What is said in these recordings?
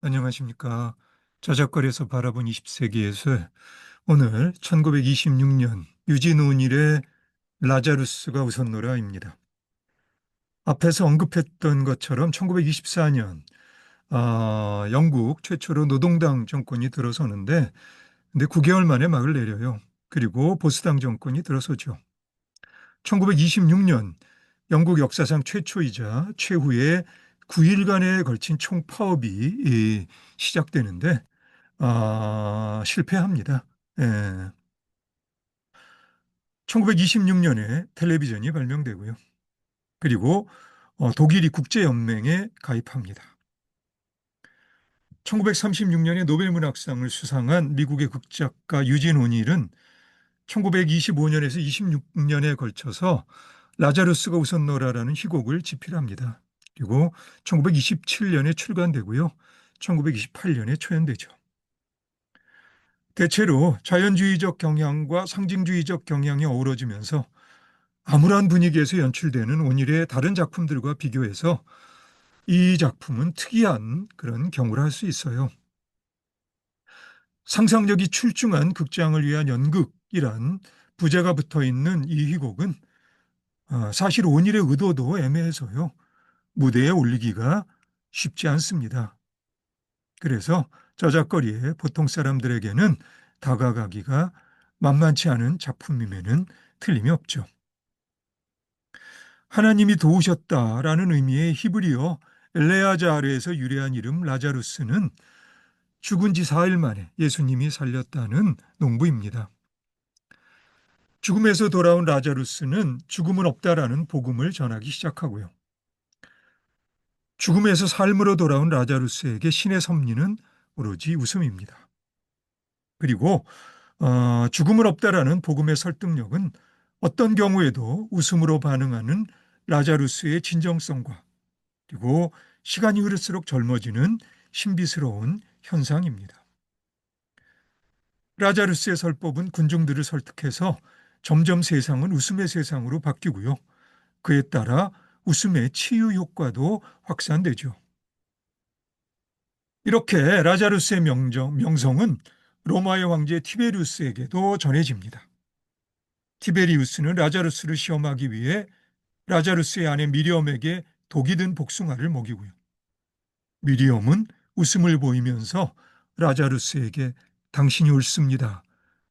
안녕하십니까. 저작거리에서 바라본 20세기 예술. 오늘 1926년 유진온일의 라자루스가 우선노라입니다. 앞에서 언급했던 것처럼 1924년 영국 최초로 노동당 정권이 들어서는데 근데 9개월 만에 막을 내려요. 그리고 보수당 정권이 들어서죠. 1926년 영국 역사상 최초이자 최후의 9일간에 걸친 총파업이 시작되는데 실패합니다. 예. 1926년에 텔레비전이 발명되고요. 그리고 독일이 국제연맹에 가입합니다. 1936년에 노벨문학상을 수상한 미국의 극작가 유진 오닐은 1925년에서 26년에 걸쳐서 라자루스가 웃었노라라는 희곡을 집필합니다. 그리고 1927년에 출간되고요. 1928년에 초연되죠. 대체로 자연주의적 경향과 상징주의적 경향이 어우러지면서 암울한 분위기에서 연출되는 온일의 다른 작품들과 비교해서 이 작품은 특이한 그런 경우를 할 수 있어요. 상상력이 출중한 극장을 위한 연극이란 부제가 붙어 있는 이 희곡은 사실 온일의 의도도 애매해서요. 무대에 올리기가 쉽지 않습니다. 그래서 저작거리에 보통 사람들에게는 다가가기가 만만치 않은 작품임에는 틀림이 없죠. 하나님이 도우셨다라는 의미의 히브리어 엘레아자르에서 유래한 이름 라자루스는 죽은 지 4일 만에 예수님이 살렸다는 농부입니다. 죽음에서 돌아온 라자루스는 죽음은 없다라는 복음을 전하기 시작하고요. 죽음에서 삶으로 돌아온 라자루스에게 신의 섭리는 오로지 웃음입니다. 그리고 죽음은 없다라는 복음의 설득력은 어떤 경우에도 웃음으로 반응하는 라자루스의 진정성과 그리고 시간이 흐를수록 젊어지는 신비스러운 현상입니다. 라자루스의 설법은 군중들을 설득해서 점점 세상은 웃음의 세상으로 바뀌고요. 그에 따라 웃음의 치유 효과도 확산되죠. 이렇게 라자루스의 명성은 로마의 황제 티베리우스에게도 전해집니다. 티베리우스는 라자루스를 시험하기 위해 라자루스의 아내 미리엄에게 독이 든 복숭아를 먹이고요. 미리엄은 웃음을 보이면서 라자루스에게 당신이 옳습니다.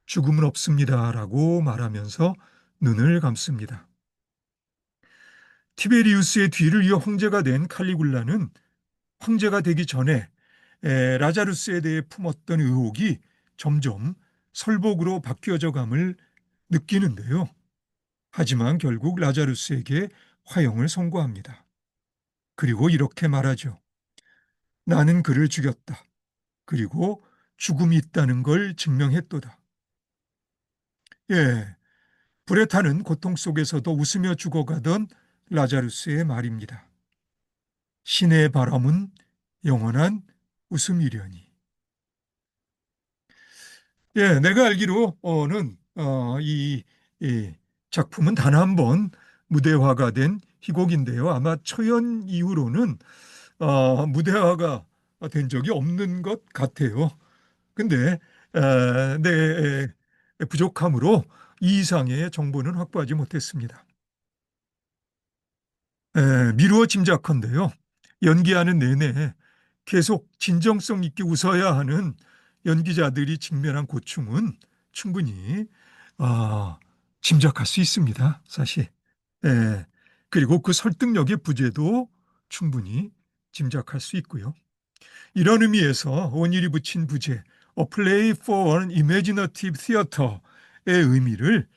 죽음은 없습니다. 라고 말하면서 눈을 감습니다. 티베리우스의 뒤를 이어 황제가 된 칼리굴라는 황제가 되기 전에 라자루스에 대해 품었던 의혹이 점점 설복으로 바뀌어져 감을 느끼는데요. 하지만 결국 라자루스에게 화형을 선고합니다. 그리고 이렇게 말하죠. 나는 그를 죽였다. 그리고 죽음이 있다는 걸 증명했도다. 예, 불에 타는 고통 속에서도 웃으며 죽어가던 라자루스의 말입니다. 신의 바람은 영원한 웃음이려니. 예, 내가 알기로는 이 작품은 단 한 번 무대화가 된 희곡인데요. 아마 초연 이후로는 무대화가 된 적이 없는 것 같아요. 근데 내 부족함으로 이 이상의 정보는 확보하지 못했습니다. 미루어 짐작컨대요. 연기하는 내내 계속 진정성 있게 웃어야 하는 연기자들이 직면한 고충은 충분히 아, 짐작할 수 있습니다. 사실. 예, 그리고 그 설득력의 부재도 충분히 짐작할 수 있고요. 이런 의미에서 온일이 붙인 부재, A Play for an Imaginative Theater의 의미를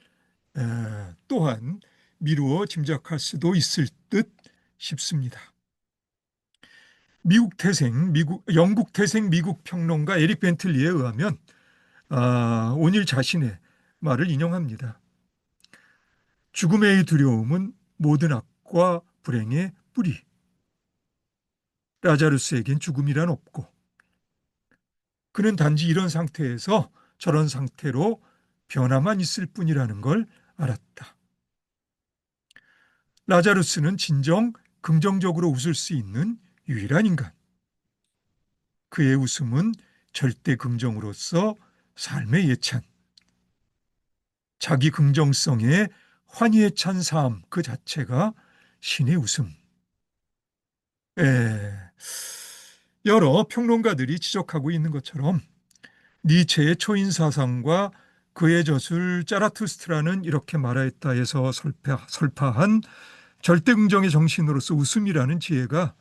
또한 미루어 짐작할 수도 있을 듯 싶습니다. 영국 태생 미국 평론가 에릭 벤틀리에 의하면 온일 자신의 말을 인용합니다. 죽음의 두려움은 모든 악과 불행의 뿌리. 라자루스에겐 죽음이란 없고 그는 단지 이런 상태에서 저런 상태로 변화만 있을 뿐이라는 걸 알았다. 라자루스는 진정 긍정적으로 웃을 수 있는 유일한 인간. 그의 웃음은 절대 긍정으로서 삶의 예찬, 자기 긍정성에 환희에 찬 삶 그 자체가 신의 웃음. 예. 여러 평론가들이 지적하고 있는 것처럼 니체의 초인 사상과 그의 저술 짜라투스트라는 이렇게 말하였다 해서 설파한 절대 긍정의 정신으로서 웃음이라는 지혜가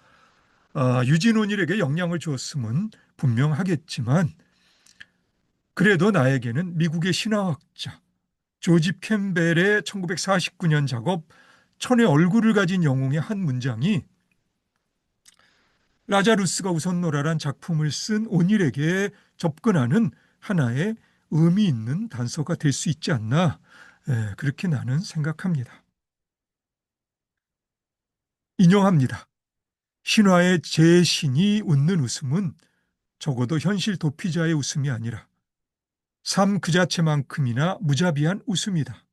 유진온일에게 영향을 주었음은 분명하겠지만 그래도 나에게는 미국의 신화학자 조집 캠벨의 1949년 작업 천의 얼굴을 가진 영웅의 한 문장이 라자루스가 웃었노라란 작품을 쓴 온일에게 접근하는 하나의 의미 있는 단서가 될 수 있지 않나 그렇게 나는 생각합니다. 인용합니다. 신화의 제신이 웃는 웃음은 적어도 현실 도피자의 웃음이 아니라 삶 그 자체만큼이나 무자비한 웃음이다.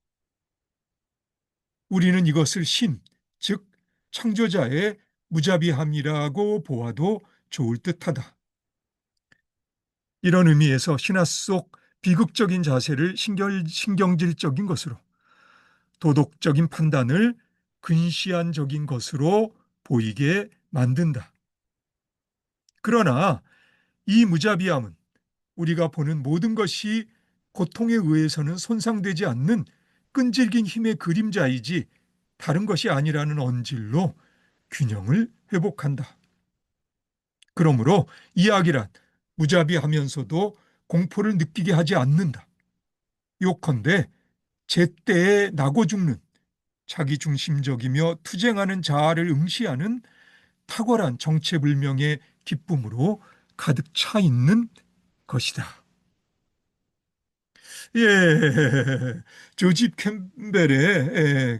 우리는 이것을 신, 즉 창조자의 무자비함이라고 보아도 좋을 듯하다. 이런 의미에서 신화 속 비극적인 자세를 신경질적인 것으로, 도덕적인 판단을 근시안적인 것으로 보이게 만든다. 그러나 이 무자비함은 우리가 보는 모든 것이 고통에 의해서는 손상되지 않는 끈질긴 힘의 그림자이지 다른 것이 아니라는 언질로 균형을 회복한다. 그러므로 이야기란 무자비하면서도 공포를 느끼게 하지 않는다. 요컨대 제때에 나고 죽는 자기중심적이며 투쟁하는 자아를 응시하는 탁월한 정체불명의 기쁨으로 가득 차 있는 것이다. 예, 조집 캠벨의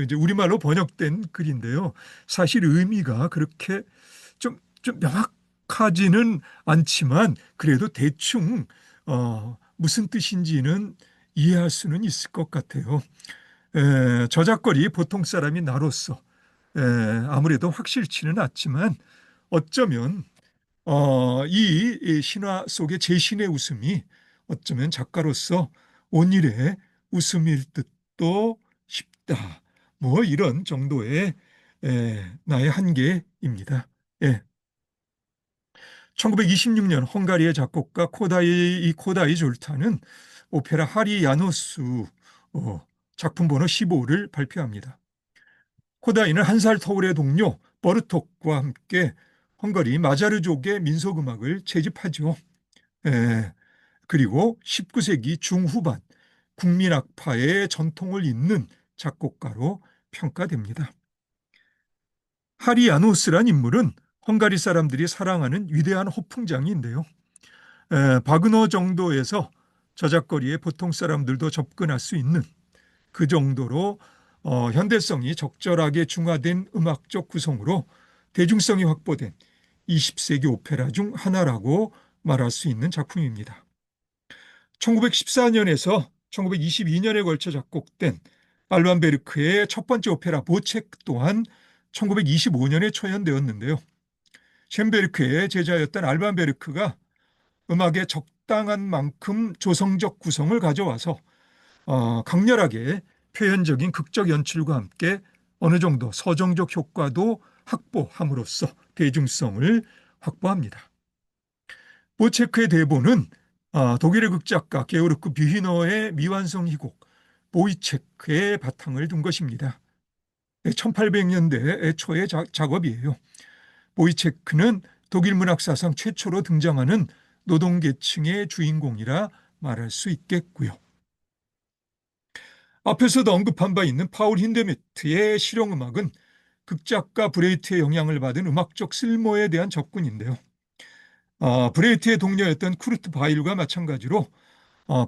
이제 우리말로 번역된 글인데요. 사실 의미가 그렇게 좀 명확하지는 않지만 그래도 대충 무슨 뜻인지는 이해할 수는 있을 것 같아요. 저작거리 보통 사람이 나로서 아무래도 확실치는 않지만 어쩌면 이 신화 속의 제신의 웃음이 어쩌면 작가로서 온일의 웃음일 듯도 싶다. 뭐 이런 정도의 나의 한계입니다. 예. 1926년 헝가리의 작곡가 코다이 졸타는 오페라 하리 야노스 작품 번호 15를 발표합니다. 코다이는 한 살 터울의 동료 버르톡과 함께 헝가리 마자르족의 민속음악을 채집하죠. 그리고 19세기 중후반 국민악파의 전통을 잇는 작곡가로 평가됩니다. 하리 야노스란 인물은 헝가리 사람들이 사랑하는 위대한 허풍장이인데요. 바그너 정도에서 저작거리에 보통 사람들도 접근할 수 있는 그 정도로 현대성이 적절하게 중화된 음악적 구성으로 대중성이 확보된 20세기 오페라 중 하나라고 말할 수 있는 작품입니다. 1914년에서 1922년에 걸쳐 작곡된 알반 베르크의 첫 번째 오페라 보체크 또한 1925년에 초연되었는데요. 셴베르크의 제자였던 알반 베르크가 음악의 적당한 만큼 조성적 구성을 가져와서 강렬하게 표현적인 극적 연출과 함께 어느 정도 서정적 효과도 확보함으로써 대중성을 확보합니다. 보체크의 대본은 독일의 극작가 게오르크 뷰히너의 미완성 희곡 보이체크의 바탕을 둔 것입니다. 1800년대 초의 작업이에요. 보이체크는 독일 문학 사상 최초로 등장하는 노동계층의 주인공이라 말할 수 있겠고요. 앞에서도 언급한 바 있는 파울 힌데메트의 실용음악은 극작가 브레이트의 영향을 받은 음악적 쓸모에 대한 접근인데요. 브레이트의 동료였던 쿠르트 바일과 마찬가지로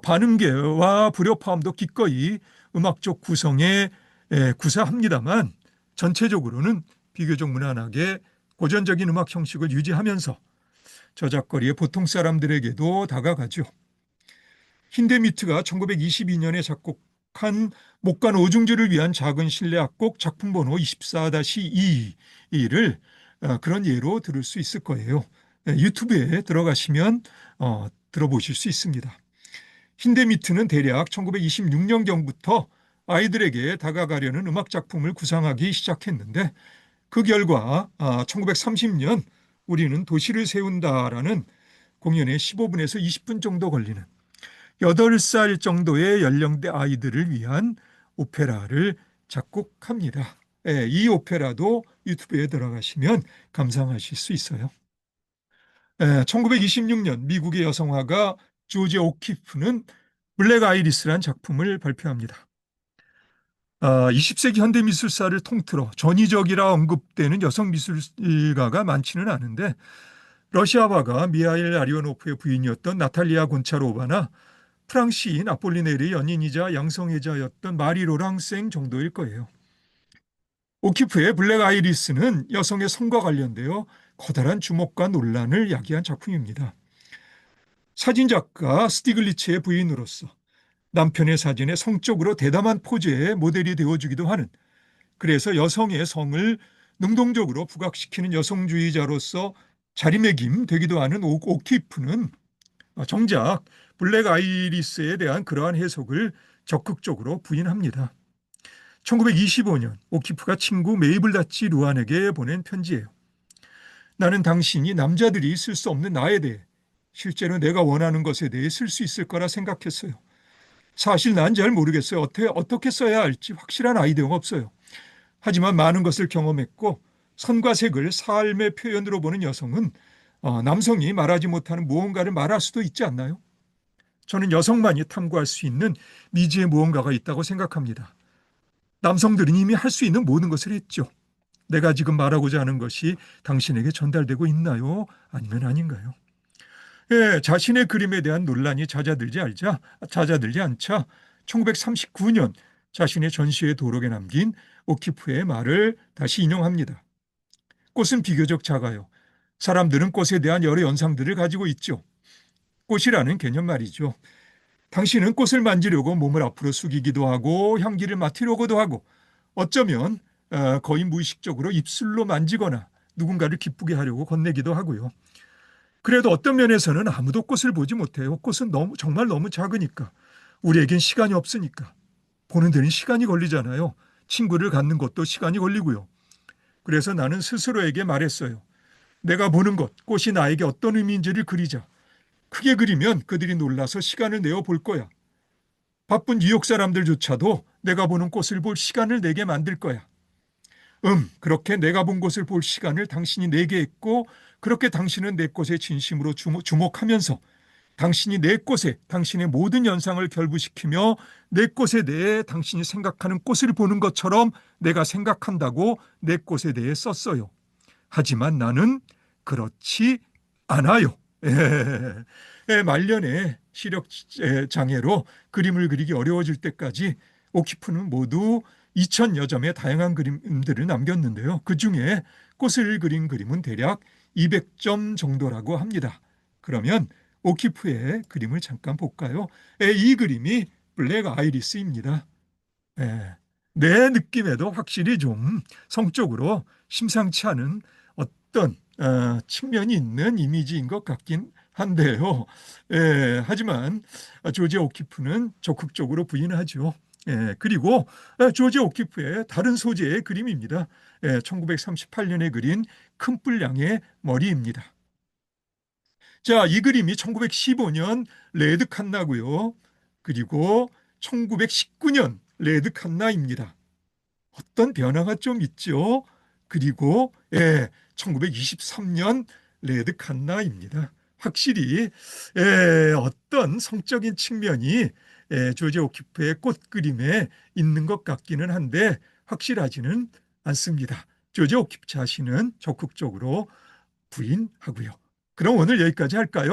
반음계와 불협화음도 기꺼이 음악적 구성에 구사합니다만 전체적으로는 비교적 무난하게 고전적인 음악 형식을 유지하면서 저작거리의 보통 사람들에게도 다가가죠. 힌데미트가 1922년에 작곡한 목간 오중주를 위한 작은 실내 악곡 작품 번호 24-2를 그런 예로 들을 수 있을 거예요. 유튜브에 들어가시면 들어보실 수 있습니다. 힌데미트는 대략 1926년경부터 아이들에게 다가가려는 음악 작품을 구상하기 시작했는데 그 결과 1930년 우리는 도시를 세운다라는 공연에 15분에서 20분 정도 걸리는 8살 정도의 연령대 아이들을 위한 오페라를 작곡합니다. 이 오페라도 유튜브에 들어가시면 감상하실 수 있어요. 1926년 미국의 여성화가 조지 오키프는 블랙 아이리스란 작품을 발표합니다. 20세기 현대미술사를 통틀어 전위적이라 언급되는 여성 미술가가 많지는 않은데 러시아화가 미하일 아리오노프의 부인이었던 나탈리아 곤차로바나 프랑시인 아폴리네르의 연인이자 양성애자였던 마리 로랑생 정도일 거예요. 오키프의 블랙 아이리스는 여성의 성과 관련되어 커다란 주목과 논란을 야기한 작품입니다. 사진작가 스티글리츠의 부인으로서 남편의 사진에 성적으로 대담한 포즈의 모델이 되어주기도 하는, 그래서 여성의 성을 능동적으로 부각시키는 여성주의자로서 자리매김되기도 하는 오키프는 정작 블랙 아이리스에 대한 그러한 해석을 적극적으로 부인합니다. 1925년 오키프가 친구 메이블 다치 루안에게 보낸 편지예요. 나는 당신이 남자들이 쓸 수 없는 나에 대해, 실제로 내가 원하는 것에 대해 쓸 수 있을 거라 생각했어요. 사실 난 잘 모르겠어요. 어떻게 써야 할지 확실한 아이디어가 없어요. 하지만 많은 것을 경험했고 선과 색을 삶의 표현으로 보는 여성은 남성이 말하지 못하는 무언가를 말할 수도 있지 않나요? 저는 여성만이 탐구할 수 있는 미지의 무언가가 있다고 생각합니다. 남성들은 이미 할 수 있는 모든 것을 했죠. 내가 지금 말하고자 하는 것이 당신에게 전달되고 있나요? 아니면 아닌가요? 자신의 그림에 대한 논란이 잦아들지 않자 1939년 자신의 전시회 도록에 남긴 오키프의 말을 다시 인용합니다. 꽃은 비교적 작아요. 사람들은 꽃에 대한 여러 연상들을 가지고 있죠. 꽃이라는 개념 말이죠. 당신은 꽃을 만지려고 몸을 앞으로 숙이기도 하고 향기를 맡으려고도 하고 어쩌면 거의 무의식적으로 입술로 만지거나 누군가를 기쁘게 하려고 건네기도 하고요. 그래도 어떤 면에서는 아무도 꽃을 보지 못해요. 꽃은 정말 너무 작으니까. 우리에겐 시간이 없으니까. 보는 데는 시간이 걸리잖아요. 친구를 갖는 것도 시간이 걸리고요. 그래서 나는 스스로에게 말했어요. 내가 보는 것, 꽃이 나에게 어떤 의미인지를 그리자. 크게 그리면 그들이 놀라서 시간을 내어 볼 거야. 바쁜 뉴욕 사람들조차도 내가 보는 꽃을 볼 시간을 내게 만들 거야. 그렇게 내가 본 곳을 볼 시간을 당신이 내게 했고 그렇게 당신은 내 꽃에 진심으로 주목하면서 당신이 내 꽃에 당신의 모든 연상을 결부시키며 내 꽃에 대해 당신이 생각하는 꽃을 보는 것처럼 내가 생각한다고 내 꽃에 대해 썼어요. 하지만 나는 그렇지 않아요. 말년에 시력 장애로 그림을 그리기 어려워질 때까지 오키프는 모두 2000여 점의 다양한 그림들을 남겼는데요. 그중에 꽃을 그린 그림은 대략 200점 정도라고 합니다. 그러면 오키프의 그림을 잠깐 볼까요? 이 그림이 블랙 아이리스입니다. 내 느낌에도 확실히 좀 성적으로 심상치 않은 어떤 측면이 있는 이미지인 것 같긴 한데요. 하지만 조지 오키프는 적극적으로 부인하죠. 그리고 조지 오키프의 다른 소재의 그림입니다. 1938년에 그린 큰 뿔양의 머리입니다. 자, 이 그림이 1915년 레드 칸나고요. 그리고 1919년 레드 칸나입니다. 어떤 변화가 좀 있죠. 그리고 1923년 레드 칸나입니다. 확실히 어떤 성적인 측면이 조지 오키프의 꽃 그림에 있는 것 같기는 한데 확실하지는 않습니다. 조지 오키프 자신은 적극적으로 부인하고요. 그럼 오늘 여기까지 할까요?